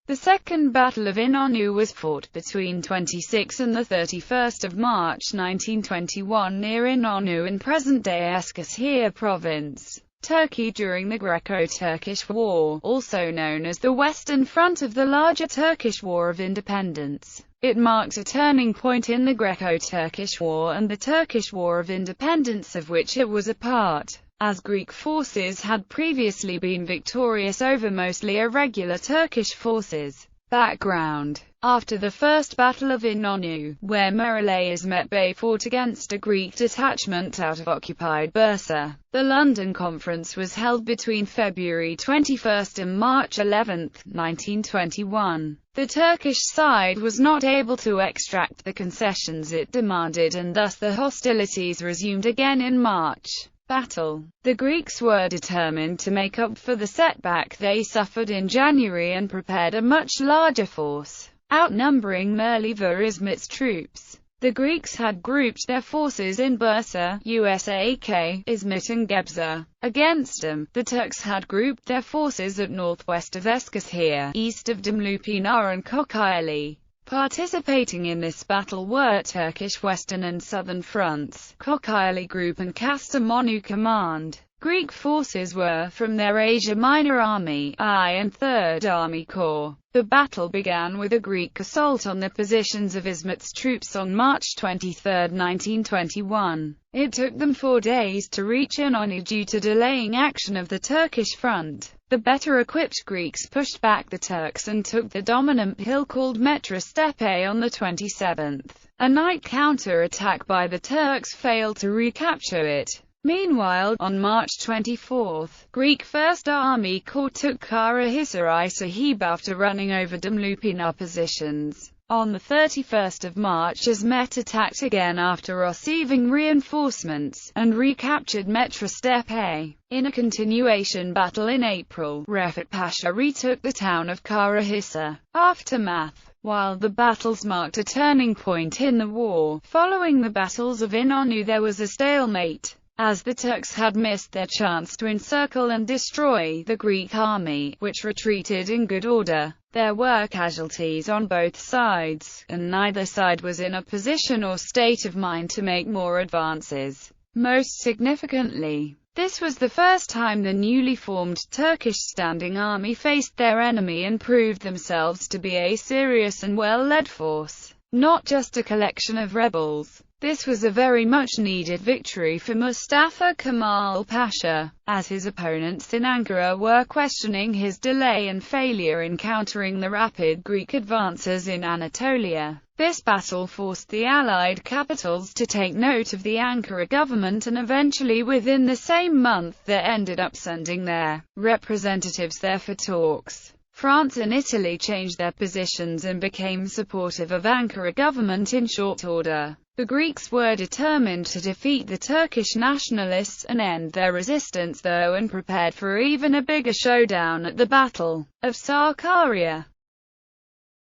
The Second Battle of İnönü was fought between 26 and 31 March 1921 near İnönü in present-day Eskişehir Province, Turkey during the Greco-Turkish War, also known as the Western Front of the larger Turkish War of Independence. It marked a turning point in the Greco-Turkish War and the Turkish War of Independence of which it was a part, as Greek forces had previously been victorious over mostly irregular Turkish forces. Background: after the First Battle of İnönü, where Mehmet Bey fought against a Greek detachment out of occupied Bursa, the London Conference was held between February 21 and March 11, 1921. The Turkish side was not able to extract the concessions it demanded and thus the hostilities resumed again in March. Battle. The Greeks were determined to make up for the setback they suffered in January and prepared a much larger force, outnumbering merely İzmit's troops. The Greeks had grouped their forces in Bursa, USAK, İzmit and Gebze. Against them, the Turks had grouped their forces at northwest of Eskişehir, east of Dumlupınar and Kocaeli. Participating in this battle were Turkish Western and Southern fronts, Kocaeli Group and Kastamonu Command. Greek forces were from their Asia Minor Army I and Third Army Corps. The battle began with a Greek assault on the positions of İzmit's troops on March 23, 1921. It took them 4 days to reach İnönü due to delaying action of the Turkish front. The better-equipped Greeks pushed back the Turks and took the dominant hill called Metra Stepe on the 27th. A night counter-attack by the Turks failed to recapture it. Meanwhile, on March 24, Greek First Army Corps took Karahisar Sahib after running over Dumlupınar positions. On the 31st of March, İzmit attacked again after receiving reinforcements, and recaptured Metra Stepe. In a continuation battle in April, Refet Pasha retook the town of Karahisar. Aftermath. While the battles marked a turning point in the war, following the battles of İnönü there was a stalemate, as the Turks had missed their chance to encircle and destroy the Greek army, which retreated in good order. There were casualties on both sides, and neither side was in a position or state of mind to make more advances. Most significantly, this was the first time the newly formed Turkish Standing Army faced their enemy and proved themselves to be a serious and well-led force, not just a collection of rebels. This was a very much-needed victory for Mustafa Kemal Pasha, as his opponents in Ankara were questioning his delay and failure in countering the rapid Greek advances in Anatolia. This battle forced the Allied capitals to take note of the Ankara government, and eventually within the same month they ended up sending their representatives there for talks. France and Italy changed their positions and became supportive of Ankara government in short order. The Greeks were determined to defeat the Turkish nationalists and end their resistance though, and prepared for even a bigger showdown at the Battle of Sakarya.